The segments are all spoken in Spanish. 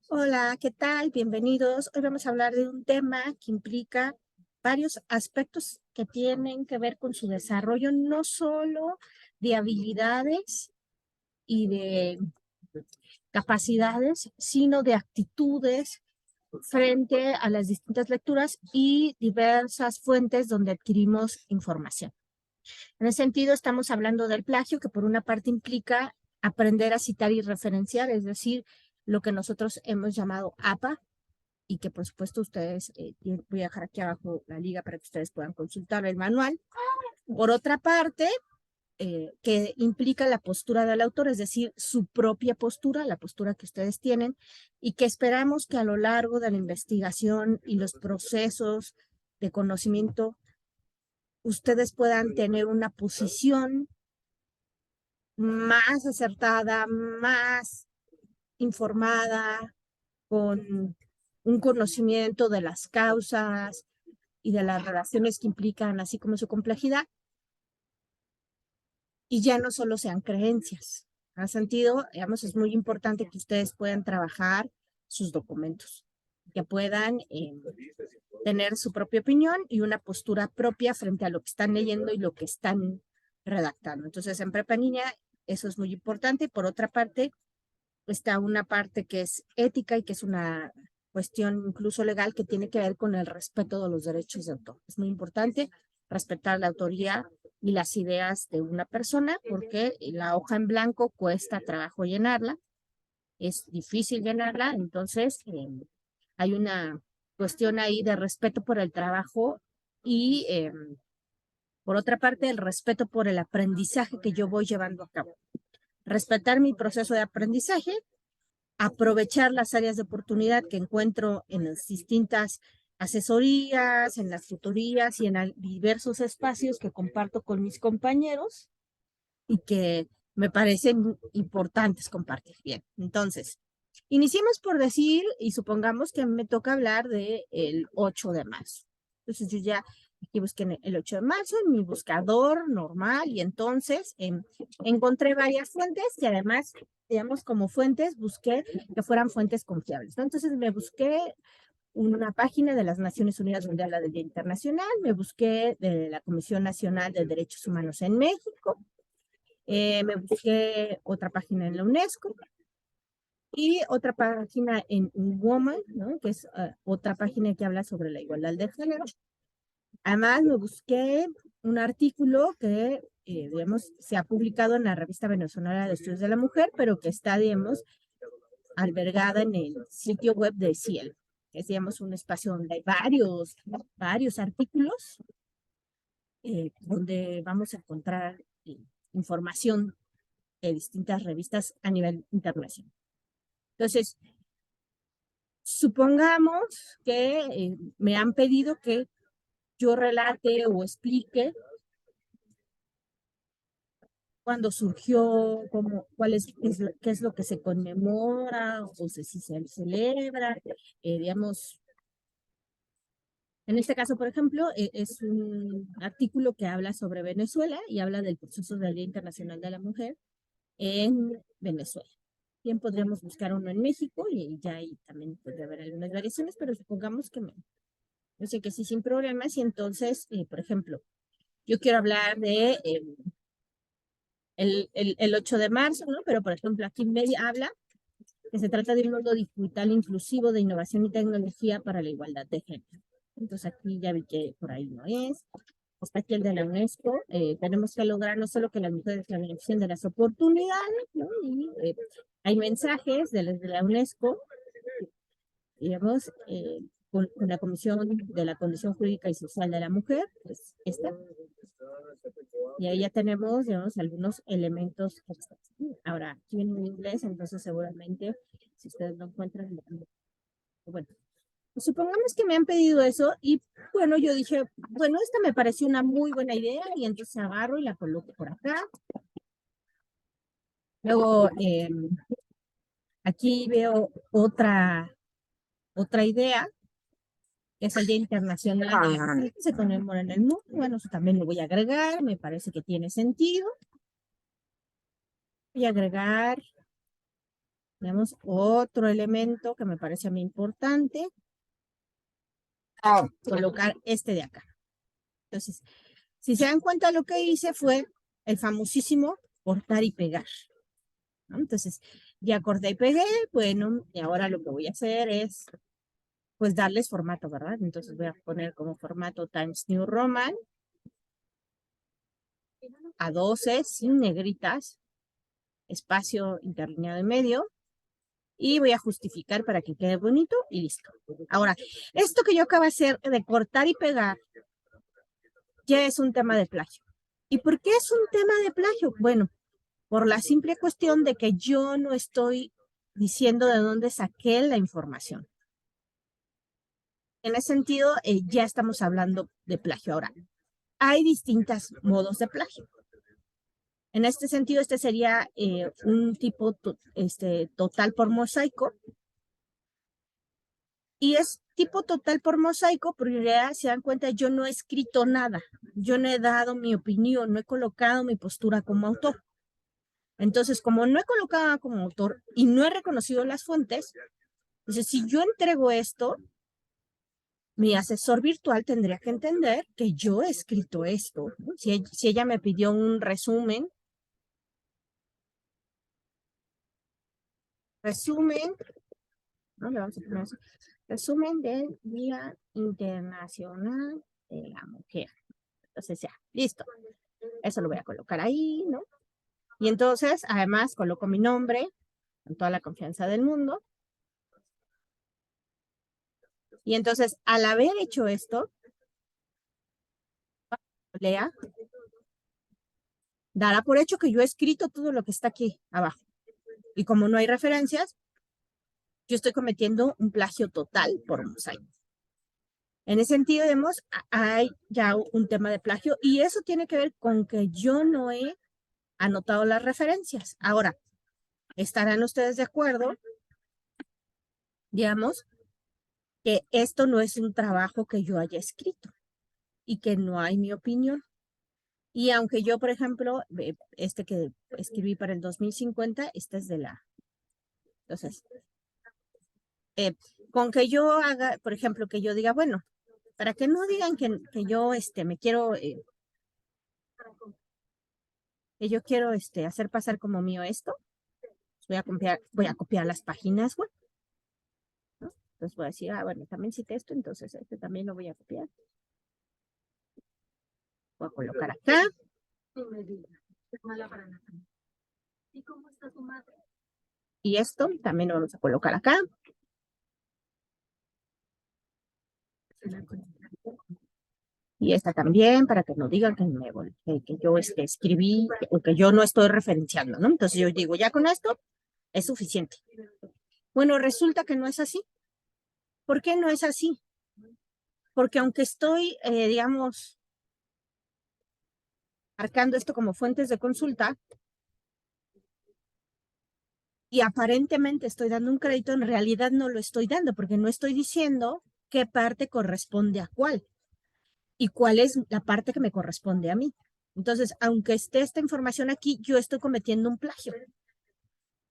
Hola, ¿qué tal? Bienvenidos. Hoy vamos a hablar de un tema que implica varios aspectos que tienen que ver con su desarrollo, no solo de habilidades y de capacidades, sino de actitudes frente a las distintas lecturas y diversas fuentes donde adquirimos información. En ese sentido, estamos hablando del plagio, que por una parte implica aprender a citar y referenciar, es decir, lo que nosotros hemos llamado APA, y que por supuesto ustedes, voy a dejar aquí abajo la liga para que ustedes puedan consultar el manual. Por otra parte, que implica la postura del autor, es decir, su propia postura, la postura que ustedes tienen, y que esperamos que a lo largo de la investigación y los procesos de conocimiento, ustedes puedan tener una posición más acertada, más informada, con un conocimiento de las causas y de las relaciones que implican, así como su complejidad, y ya no solo sean creencias. En ese sentido, digamos, es muy importante que ustedes puedan trabajar sus documentos, que puedan tener su propia opinión y una postura propia frente a lo que están leyendo y lo que están redactando. Entonces, en prepa en línea, eso es muy importante. Por otra parte, está una parte que es ética y que es una cuestión incluso legal que tiene que ver con el respeto de los derechos de autor. Es muy importante respetar la autoría y las ideas de una persona porque la hoja en blanco cuesta trabajo llenarla, es difícil llenarla, entonces hay una cuestión ahí de respeto por el trabajo y por otra parte el respeto por el aprendizaje que yo voy llevando a cabo. Respetar mi proceso de aprendizaje, aprovechar las áreas de oportunidad que encuentro en las distintas asesorías, en las tutorías y en diversos espacios que comparto con mis compañeros y que me parecen importantes compartir. Bien, entonces, iniciemos por decir y supongamos que me toca hablar del 8 de marzo. Entonces yo ya aquí busqué el 8 de marzo en mi buscador normal y entonces encontré varias fuentes y además, digamos, como fuentes busqué que fueran fuentes confiables, ¿no? Entonces me busqué una página de las Naciones Unidas donde habla del Día Internacional, me busqué de la Comisión Nacional de Derechos Humanos en México, me busqué otra página en la UNESCO y otra página en Woman, ¿no? Que es otra página que habla sobre la igualdad de género. Además, me busqué un artículo que, digamos, se ha publicado en la revista venezolana de estudios de la mujer, pero que está, digamos, albergada en el sitio web de Cielo. Es, digamos, un espacio donde hay varios artículos donde vamos a encontrar información de distintas revistas a nivel internacional. Entonces, supongamos que me han pedido que yo relate o explique cuándo surgió, qué es lo que se conmemora, o si se celebra, digamos. En este caso, por ejemplo, es un artículo que habla sobre Venezuela y habla del proceso del Día Internacional de la Mujer en Venezuela. Bien, podríamos buscar uno en México y ya ahí también podría haber algunas variaciones, pero supongamos que yo sé que sí, sin problemas. Y entonces, por ejemplo, yo quiero hablar de el 8 de marzo, ¿no? Pero, por ejemplo, aquí me habla que se trata de un mundo digital inclusivo de innovación y tecnología para la igualdad de género. Entonces, aquí ya vi que por ahí no es. Está aquí el de la UNESCO. Tenemos que lograr no solo que las mujeres la beneficien de las oportunidades, ¿no? Y hay mensajes de la UNESCO, digamos, con la Comisión de la Condición Jurídica y Social de la Mujer, pues esta. Y ahí ya tenemos, digamos, algunos elementos extras. Ahora, aquí viene en inglés, entonces seguramente, si ustedes lo encuentran, bueno, pues supongamos que me han pedido eso y bueno, yo dije, bueno, esta me pareció una muy buena idea y entonces agarro y la coloco por acá. Luego, aquí veo otra idea, que es el Día Internacional de la Mujer, que se conmemora en el mundo. Bueno, eso también lo voy a agregar, me parece que tiene sentido. Voy a agregar Tenemos otro elemento que me parece a mí importante. Colocar este de acá. Entonces, si se dan cuenta, lo que hice fue el famosísimo cortar y pegar, ¿no? Entonces, ya corté y pegué, bueno, y ahora lo que voy a hacer es, pues, darles formato, ¿verdad? Entonces voy a poner como formato Times New Roman a 12, sin negritas, espacio interlineado en medio, y voy a justificar para que quede bonito y listo. Ahora, esto que yo acabo de hacer de cortar y pegar ya es un tema de plagio. ¿Y por qué es un tema de plagio? Bueno, por la simple cuestión de que yo no estoy diciendo de dónde saqué la información. En ese sentido, ya estamos hablando de plagio. Ahora, hay distintos modos de plagio. En este sentido, este sería un tipo total por mosaico. Y es tipo total por mosaico, porque en realidad, se dan cuenta, yo no he escrito nada. Yo no he dado mi opinión, no he colocado mi postura como autor. Entonces, como no he colocado como autor y no he reconocido las fuentes, entonces si yo entrego esto, mi asesor virtual tendría que entender que yo he escrito esto, ¿no? Si ella me pidió un resumen, ¿no? Le vamos a poner así, resumen del Día Internacional de la Mujer. Entonces ya, listo. Eso lo voy a colocar ahí, ¿no? Y entonces, además, coloco mi nombre con toda la confianza del mundo. Y entonces, al haber hecho esto, lea, dará por hecho que yo he escrito todo lo que está aquí abajo. Y como no hay referencias, yo estoy cometiendo un plagio total por mosaico. En ese sentido, vemos, hay ya un tema de plagio y eso tiene que ver con que yo no he anotado las referencias. Ahora, ¿estarán ustedes de acuerdo? Digamos, que esto no es un trabajo que yo haya escrito y que no hay mi opinión. Y aunque yo, por ejemplo, este que escribí para el 2050, este es de la... Entonces, con que yo haga, por ejemplo, que yo diga, bueno, para que no digan que yo me quiero, que yo quiero hacer pasar como mío esto, voy a copiar las páginas web, ¿no? Entonces voy a decir, ah, bueno, también cité esto, entonces este también lo voy a copiar. Voy a colocar acá. Y esto también lo vamos a colocar acá. Y esta también, para que no digan que yo escribí o que yo no estoy referenciando, ¿no? Entonces yo digo, ya con esto es suficiente. Bueno, resulta que no es así. ¿Por qué no es así? Porque aunque estoy, digamos, marcando esto como fuentes de consulta y aparentemente estoy dando un crédito, en realidad no lo estoy dando porque no estoy diciendo qué parte corresponde a cuál y cuál es la parte que me corresponde a mí. Entonces, aunque esté esta información aquí, yo estoy cometiendo un plagio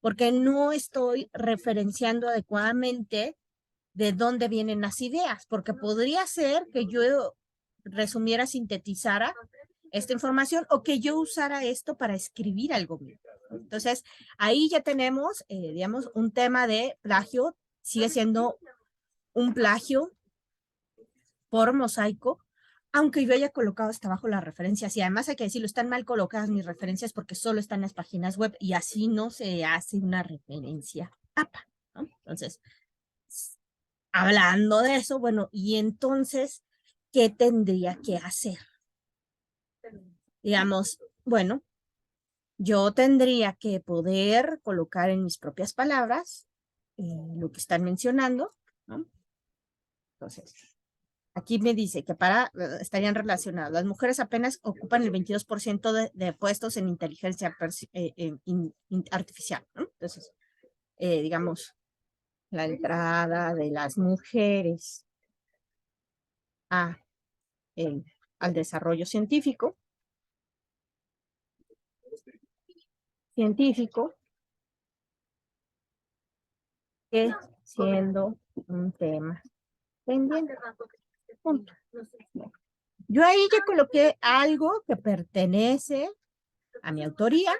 porque no estoy referenciando adecuadamente de dónde vienen las ideas, porque podría ser que yo resumiera, sintetizara esta información o que yo usara esto para escribir algo mío. Entonces, ahí ya tenemos, digamos, un tema de plagio, sigue siendo un plagio por mosaico, aunque yo haya colocado hasta abajo las referencias. Y además hay que decirlo, están mal colocadas mis referencias porque solo están en las páginas web y así no se hace una referencia APA, ¿no? Entonces, hablando de eso, bueno, y entonces, ¿qué tendría que hacer? Digamos, bueno, yo tendría que poder colocar en mis propias palabras lo que están mencionando, ¿no? Entonces, aquí me dice que estarían relacionados. Las mujeres apenas ocupan el 22% de puestos en inteligencia artificial, ¿no? Entonces, digamos, la entrada de las mujeres a, al desarrollo científico que siendo un tema pendiente. Punto. Yo ahí ya coloqué algo que pertenece a mi autoría.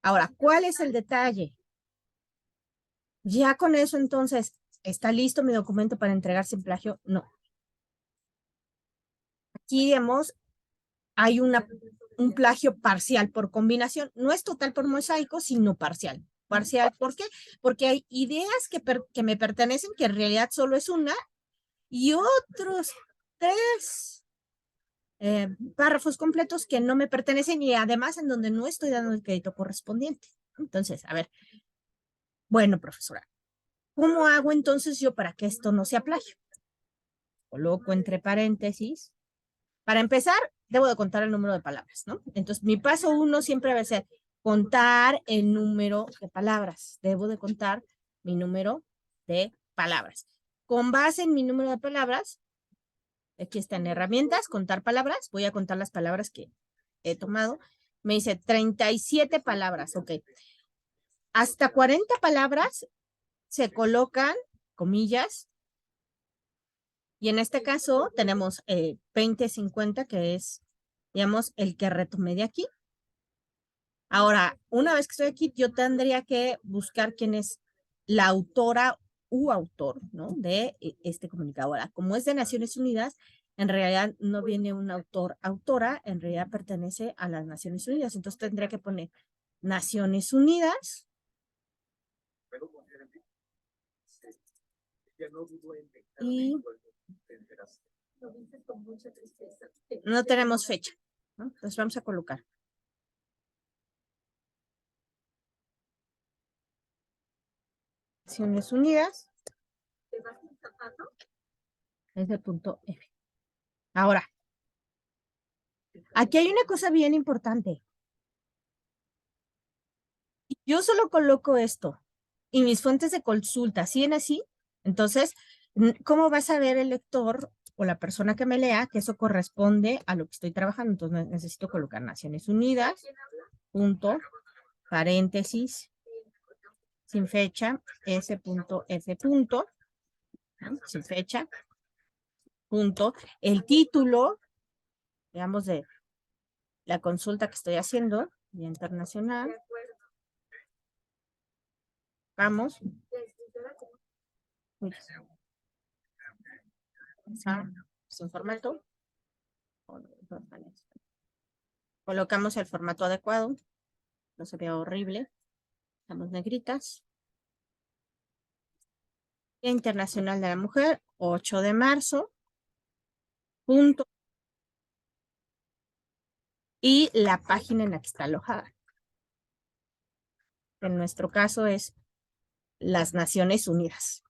Ahora, ¿cuál es el detalle? Ya con eso, entonces, ¿está listo mi documento para entregar sin plagio? No. Aquí, digamos, hay un plagio parcial por combinación. No es total por mosaico, sino parcial. Parcial, ¿por qué? Porque hay ideas que me pertenecen, que en realidad solo es una, y otros 3 párrafos completos que no me pertenecen y además en donde no estoy dando el crédito correspondiente. Entonces, a ver, bueno, profesora, ¿cómo hago entonces yo para que esto no sea plagio? Coloco entre paréntesis. Para empezar, debo de contar el número de palabras, ¿no? Entonces, mi paso 1 siempre va a ser contar el número de palabras. Debo de contar mi número de palabras. Con base en mi número de palabras, aquí están herramientas, contar palabras. Voy a contar las palabras que he tomado. Me dice 37 palabras, ok. Hasta 40 palabras se colocan comillas. Y en este caso tenemos 20-50, que es, digamos, el que retomé de aquí. Ahora, una vez que estoy aquí, yo tendría que buscar quién es la autora u autor, ¿no? De este comunicado. Ahora, como es de Naciones Unidas, en realidad no viene un autor, autora, en realidad pertenece a las Naciones Unidas. Entonces tendría que poner Naciones Unidas. Y no tenemos fecha, ¿no? Entonces vamos a colocar Naciones Unidas. Es el punto F. Ahora, aquí hay una cosa bien importante. Yo solo coloco esto y mis fuentes de consulta siguen así. Entonces, ¿cómo va a saber el lector o la persona que me lea que eso corresponde a lo que estoy trabajando? Entonces, necesito colocar Naciones Unidas, punto, paréntesis, sin fecha, S punto, F punto, ¿no? Sin fecha, punto, el título, digamos, de la consulta que estoy haciendo, Día Internacional. Vamos. Sin formato. Colocamos el formato adecuado. No se vea horrible. Estamos negritas. Día Internacional de la Mujer, 8 de marzo. Punto. Y la página en la que está alojada. En nuestro caso es las Naciones Unidas.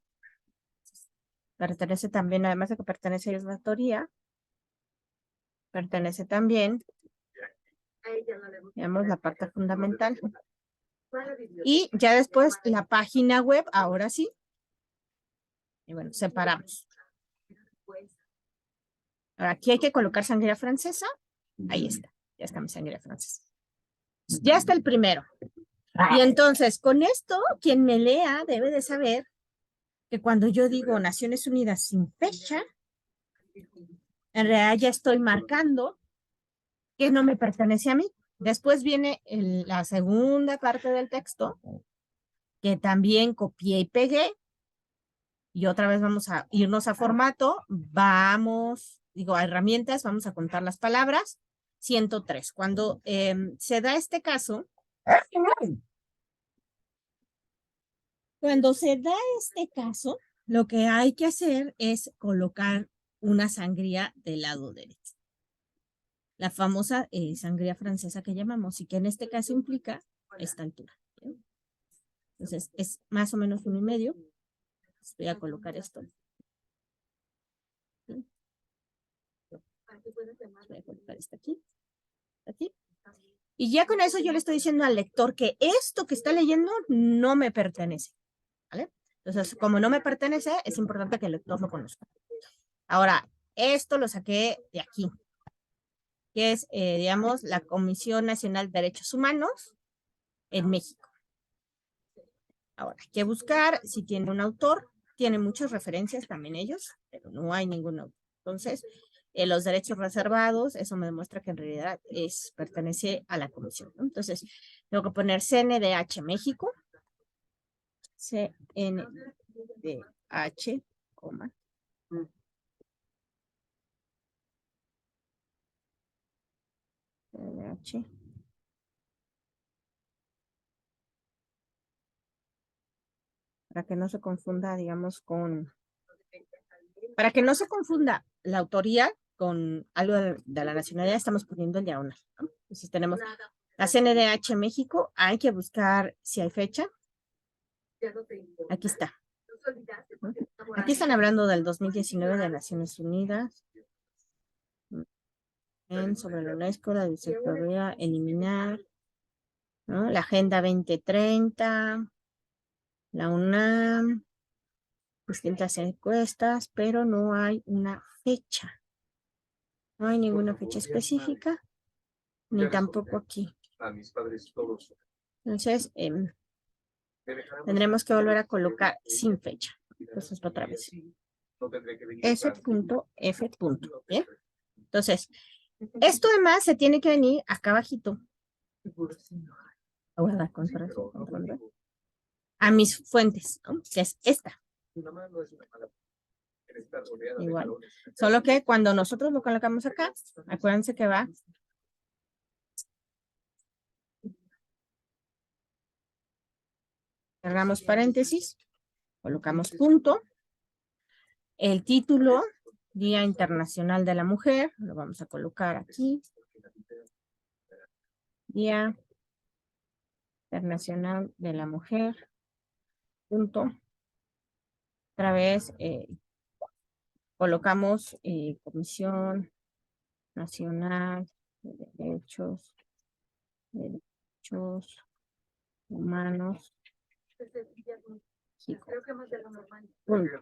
Pertenece también, además de que pertenece a la autoría, pertenece también, digamos, la parte fundamental. Y ya después la página web, ahora sí. Y bueno, separamos. Ahora aquí hay que colocar sangría francesa. Ahí está, ya está mi sangría francesa. Ya está el primero. Y entonces, con esto, quien me lea debe de saber que cuando yo digo Naciones Unidas sin fecha, en realidad ya estoy marcando que no me pertenece a mí. Después viene la segunda parte del texto, que también copié y pegué. Y otra vez vamos a irnos a formato. Vamos, digo, a herramientas, vamos a contar las palabras. 103. Cuando se da este caso, lo que hay que hacer es colocar una sangría del lado derecho. La famosa sangría francesa que llamamos y que en este caso implica esta altura. ¿Sí? Entonces es más o menos 1,5. Voy a colocar esto. ¿Sí? Voy a colocar esto aquí. Aquí. Y ya con eso yo le estoy diciendo al lector que esto que está leyendo no me pertenece. ¿Vale? Entonces, como no me pertenece, es importante que el lector lo conozca. Ahora, esto lo saqué de aquí, que es, digamos, la Comisión Nacional de Derechos Humanos en México. Ahora, hay que buscar si tiene un autor. Tiene muchas referencias también ellos, pero no hay ningún autor. Entonces, los derechos reservados, eso me demuestra que en realidad pertenece a la comisión, ¿no? Entonces, tengo que poner CNDH México, CNDH, coma, CNDH, para que no se confunda, digamos, para que no se confunda la autoría con algo de la nacionalidad, estamos poniendo el diagonal, ¿no? Entonces tenemos la CNDH México, hay que buscar si hay fecha. Aquí está. ¿No? Aquí están hablando del 2019 de Naciones Unidas. Sobre la UNESCO, la secretaría, eliminar, ¿no? La Agenda 2030, la UNAM, distintas encuestas, pero no hay una fecha. No hay ninguna fecha específica, ni tampoco aquí. Entonces, tendremos que volver a colocar sin fecha. Entonces, otra vez. S.F. ¿Bien? Entonces, esto además se tiene que venir acá abajito. A mis fuentes, ¿no? Que es esta. Igual. Solo que cuando nosotros lo colocamos acá, acuérdense que va. Cerramos paréntesis, colocamos punto. El título, Día Internacional de la Mujer, lo vamos a colocar aquí. Día Internacional de la Mujer, punto. Otra vez colocamos Comisión Nacional de Derechos Humanos. Punto.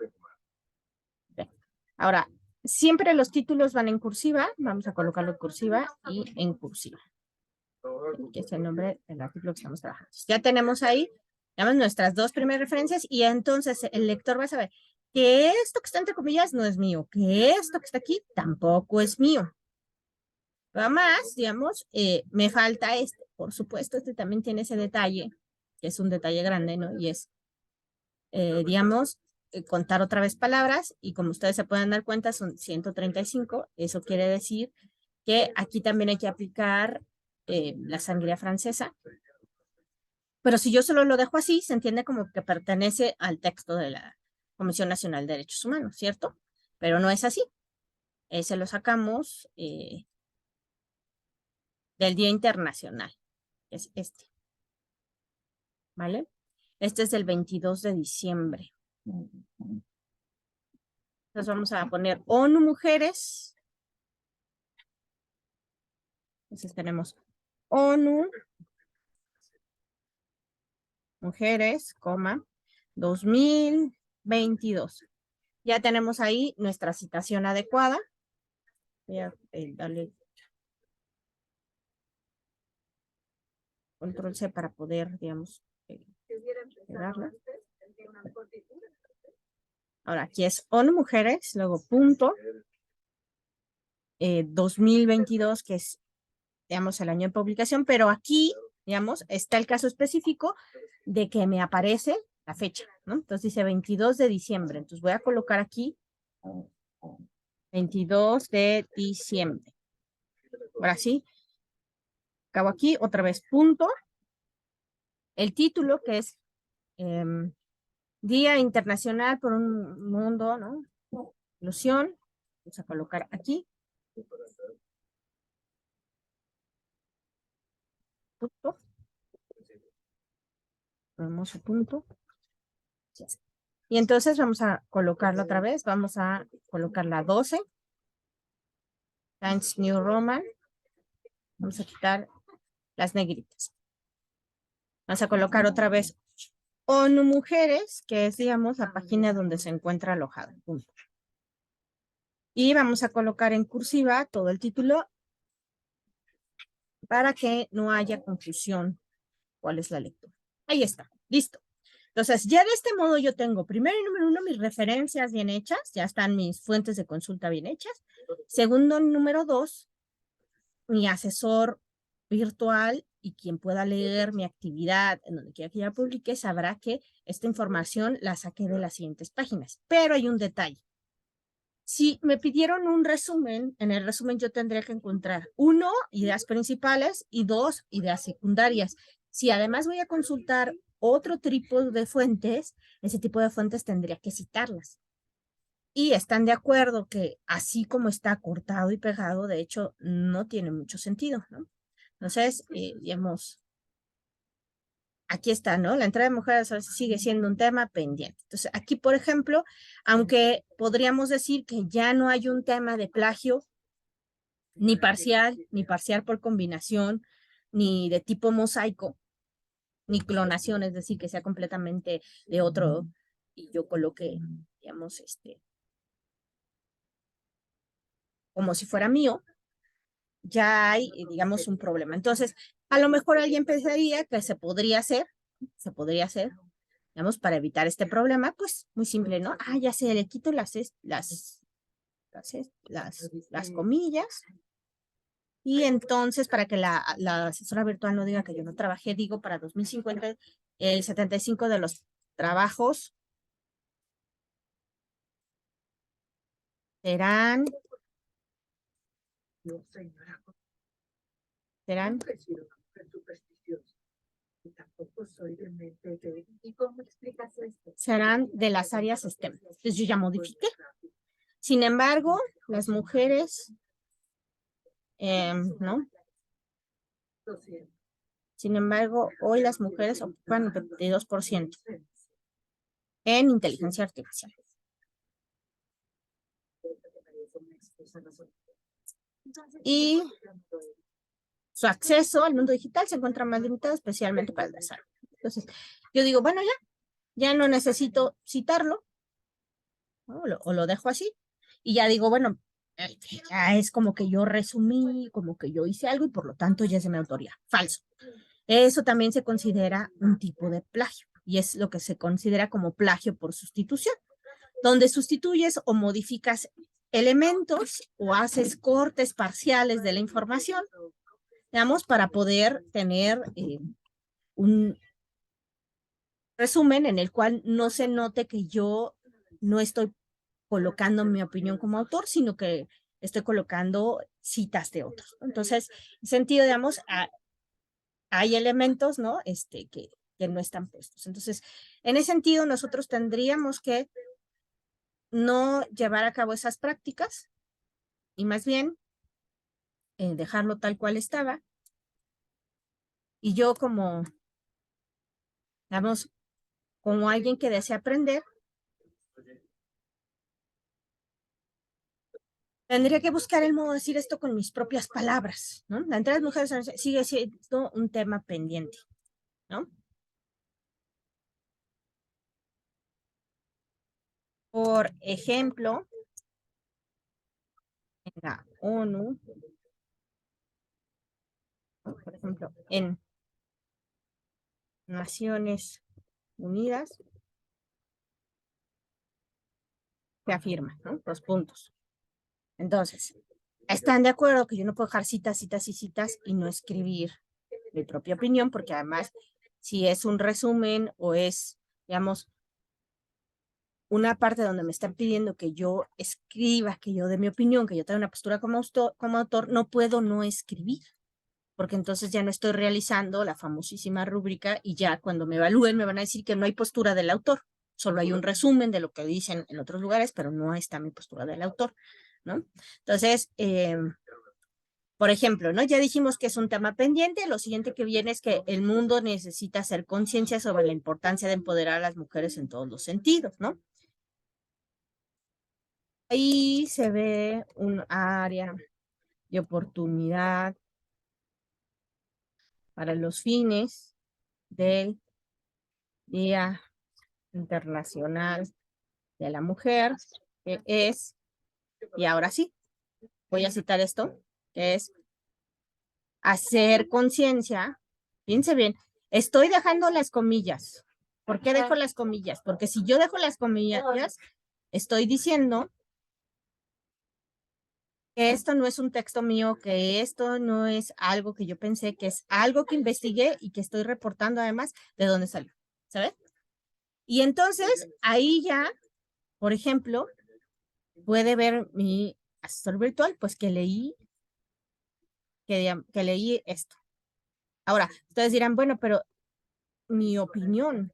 Ahora, siempre los títulos van en cursiva, vamos a colocarlo en cursiva y en cursiva, que es el nombre del artículo que estamos trabajando. Ya tenemos ahí, digamos, nuestras dos primeras referencias y entonces el lector va a saber que esto que está entre comillas no es mío, que esto que está aquí tampoco es mío. Además, digamos, me falta este, por supuesto, este también tiene ese detalle, que es un detalle grande, ¿no? Y es, digamos, contar otra vez palabras y como ustedes se pueden dar cuenta son 135, eso quiere decir que aquí también hay que aplicar la sangría francesa, pero si yo solo lo dejo así, se entiende como que pertenece al texto de la Comisión Nacional de Derechos Humanos, ¿cierto? Pero no es así, ese lo sacamos del Día Internacional, es este, ¿vale? Este es del 22 de diciembre. Entonces vamos a poner ONU Mujeres. Entonces tenemos ONU Mujeres, 2022. Ya tenemos ahí nuestra citación adecuada. Voy a darle control C para poder, digamos, pegarla. Ahora, aquí es ONU Mujeres, luego punto 2022, que es, digamos, el año de publicación, pero aquí, digamos, está el caso específico de que me aparece la fecha, ¿no? Entonces dice 22 de diciembre. Entonces voy a colocar aquí 22 de diciembre. Ahora sí, acabo aquí, otra vez punto. El título, que es Día Internacional por un Mundo, ¿no? Inclusión. Vamos a colocar aquí. Punto. Hermoso punto. Y entonces vamos a colocarlo otra vez. Vamos a colocar la 12. Times New Roman. Vamos a quitar las negritas. Vamos a colocar otra vez ONU Mujeres, que es, digamos, la página donde se encuentra alojado. Punto. Y vamos a colocar en cursiva todo el título para que no haya confusión cuál es la lectura. Ahí está, listo. Entonces, ya de este modo yo tengo, primero y número uno, mis referencias bien hechas, ya están mis fuentes de consulta bien hechas. Segundo, número dos, mi asesor virtual y quien pueda leer mi actividad en donde quiera que ya publique, sabrá que esta información la saqué de las siguientes páginas. Pero hay un detalle. Si me pidieron un resumen, en el resumen yo tendría que encontrar uno, ideas principales y dos, ideas secundarias. Si además voy a consultar otro tipo de fuentes, ese tipo de fuentes tendría que citarlas. Y están de acuerdo que así como está cortado y pegado, de hecho, no tiene mucho sentido, ¿no? Entonces, digamos, aquí está, ¿no? La entrada de mujeres sigue siendo un tema pendiente. Entonces, aquí, por ejemplo, aunque podríamos decir que ya no hay un tema de plagio, ni parcial por combinación, ni de tipo mosaico, ni clonación, es decir, que sea completamente de otro, y yo coloque, digamos, como si fuera mío, ya hay, digamos, un problema. Entonces, a lo mejor alguien pensaría que se podría hacer, digamos, para evitar este problema, pues muy simple, ¿no? Ah, ya sé, le quito las comillas. Y entonces, para que la asesora virtual no diga que yo no trabajé, digo, para 2050, el 75 de los trabajos serán, serán, serán de las áreas STEM. Entonces, yo ya modifiqué. Sin embargo, las mujeres, ¿no? Sin embargo, hoy las mujeres ocupan el 22% en inteligencia artificial. Y su acceso al mundo digital se encuentra más limitado, especialmente para el desarrollo. Entonces, yo digo, bueno, ya no necesito citarlo, ¿no? O lo dejo así. Y ya digo, bueno, ya es como que yo resumí, como que yo hice algo y por lo tanto ya es de mi autoría. Falso. Eso también se considera un tipo de plagio y es lo que se considera como plagio por sustitución, donde sustituyes o modificas elementos o haces cortes parciales de la información, digamos, para poder tener un resumen en el cual no se note que yo no estoy colocando mi opinión como autor, sino que estoy colocando citas de otros. Entonces, en sentido, digamos, hay elementos, ¿no? Que no están puestos. Entonces, en ese sentido, nosotros tendríamos que no llevar a cabo esas prácticas y más bien dejarlo tal cual estaba. Y yo como, digamos, como alguien que desea aprender, tendría que buscar el modo de decir esto con mis propias palabras, ¿no? La entrada de mujeres sigue siendo un tema pendiente, ¿no? Por ejemplo, en la ONU, ¿no? Por ejemplo, en Naciones Unidas, se afirma, ¿no? Los puntos. Entonces, ¿están de acuerdo que yo no puedo dejar citas, citas y citas y no escribir mi propia opinión? Porque además, si es un resumen o es, digamos, una parte donde me están pidiendo que yo escriba, que yo dé mi opinión, que yo tenga una postura como autor, no puedo no escribir, porque entonces ya no estoy realizando la famosísima rúbrica y ya cuando me evalúen me van a decir que no hay postura del autor, solo hay un resumen de lo que dicen en otros lugares, pero no está mi postura del autor, ¿no? Entonces, por ejemplo, ¿no? Ya dijimos que es un tema pendiente, lo siguiente que viene es que el mundo necesita hacer conciencia sobre la importancia de empoderar a las mujeres en todos los sentidos, ¿no? Ahí se ve un área de oportunidad para los fines del Día Internacional de la Mujer, que es, y ahora sí, voy a citar esto, que es hacer conciencia, fíjense bien, estoy dejando las comillas, ¿Por qué dejo las comillas? Porque si yo dejo las comillas, estoy diciendo que esto no es un texto mío, que esto no es algo que yo pensé, que es algo que investigué y que estoy reportando además de dónde salió, ¿sabes? Y entonces ahí ya, por ejemplo, puede ver mi asesor virtual, pues que leí esto. Ahora, ustedes dirán, bueno, pero mi opinión,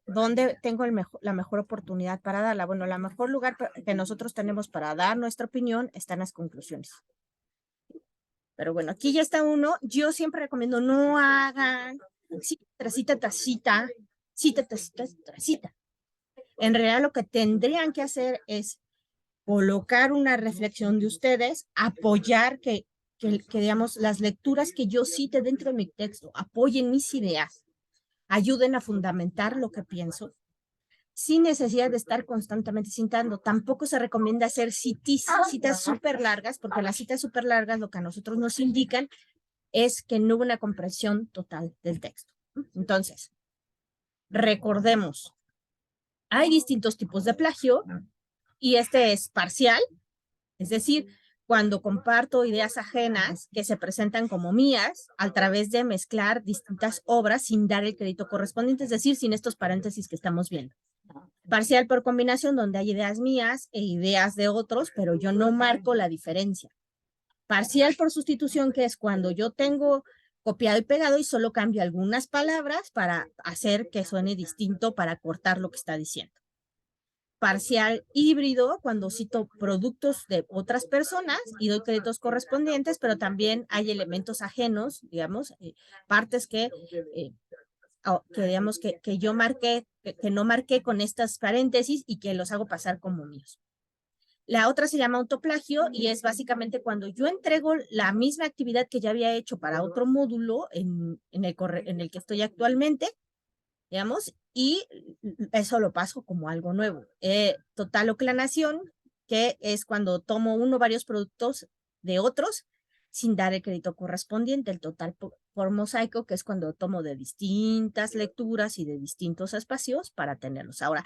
¿dónde tengo la mejor oportunidad para darla? Bueno, el mejor lugar que nosotros tenemos para dar nuestra opinión está en las conclusiones. Pero bueno, aquí ya está uno. Yo siempre recomiendo no hagan cita tras cita tras cita, cita tras cita tras cita. En realidad lo que tendrían que hacer es colocar una reflexión de ustedes, apoyar que digamos, las lecturas que yo cite dentro de mi texto apoyen mis ideas, ayuden a fundamentar lo que pienso, sin necesidad de estar constantemente citando. Tampoco se recomienda hacer citas súper largas, porque las citas súper largas lo que a nosotros nos indican es que no hubo una comprensión total del texto. Entonces, recordemos, hay distintos tipos de plagio y este es parcial, es decir, cuando comparto ideas ajenas que se presentan como mías a través de mezclar distintas obras sin dar el crédito correspondiente, es decir, sin estos paréntesis que estamos viendo. Parcial por combinación, donde hay ideas mías e ideas de otros, pero yo no marco la diferencia. Parcial por sustitución, que es cuando yo tengo copiado y pegado y solo cambio algunas palabras para hacer que suene distinto, para cortar lo que está diciendo. Parcial híbrido, cuando cito productos de otras personas y doy créditos correspondientes, pero también hay elementos ajenos, digamos, partes que digamos que yo marqué, que no marqué con estas paréntesis y que los hago pasar como míos. La otra se llama autoplagio y es básicamente cuando yo entrego la misma actividad que ya había hecho para otro módulo en el que estoy actualmente, digamos, y eso lo paso como algo nuevo. Total oclanación, que es cuando tomo uno o varios productos de otros sin dar el crédito correspondiente. El total por mosaico, que es cuando tomo de distintas lecturas y de distintos espacios para tenerlos. Ahora,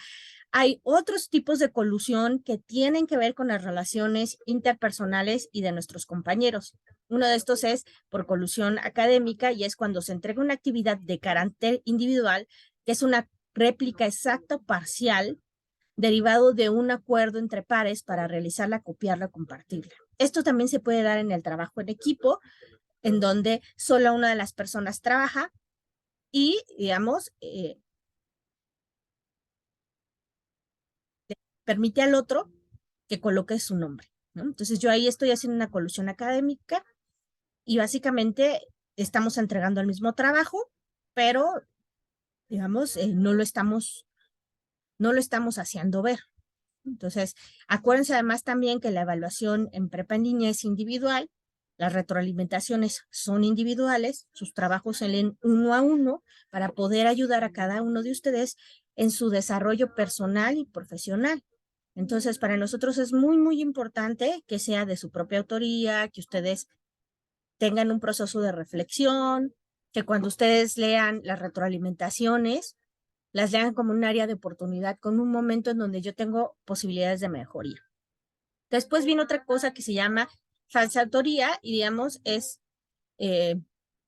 hay otros tipos de colusión que tienen que ver con las relaciones interpersonales y de nuestros compañeros. Uno de estos es por colusión académica y es cuando se entrega una actividad de carácter individual, que es una réplica exacta o parcial derivado de un acuerdo entre pares para realizarla, copiarla, compartirla. Esto también se puede dar en el trabajo en equipo, en donde solo una de las personas trabaja y, digamos, permite al otro que coloque su nombre, ¿no? Entonces yo ahí estoy haciendo una colusión académica y básicamente estamos entregando el mismo trabajo, pero, digamos, no lo estamos haciendo ver. Entonces, acuérdense además también que la evaluación en prepa en línea es individual, las retroalimentaciones son individuales, sus trabajos se leen uno a uno para poder ayudar a cada uno de ustedes en su desarrollo personal y profesional. Entonces, para nosotros es muy, muy importante que sea de su propia autoría, que ustedes tengan un proceso de reflexión, que cuando ustedes lean las retroalimentaciones, las lean como un área de oportunidad, con un momento en donde yo tengo posibilidades de mejoría. Después viene otra cosa que se llama falsa autoría y digamos es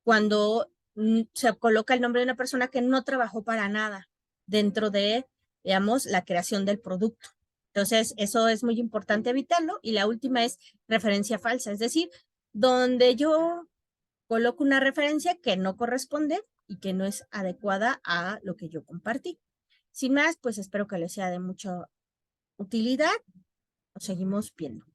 cuando se coloca el nombre de una persona que no trabajó para nada dentro de, digamos, la creación del producto. Entonces, eso es muy importante evitarlo. Y la última es referencia falsa, es decir, donde yo coloco una referencia que no corresponde y que no es adecuada a lo que yo compartí. Sin más, pues espero que les sea de mucha utilidad. Nos seguimos viendo.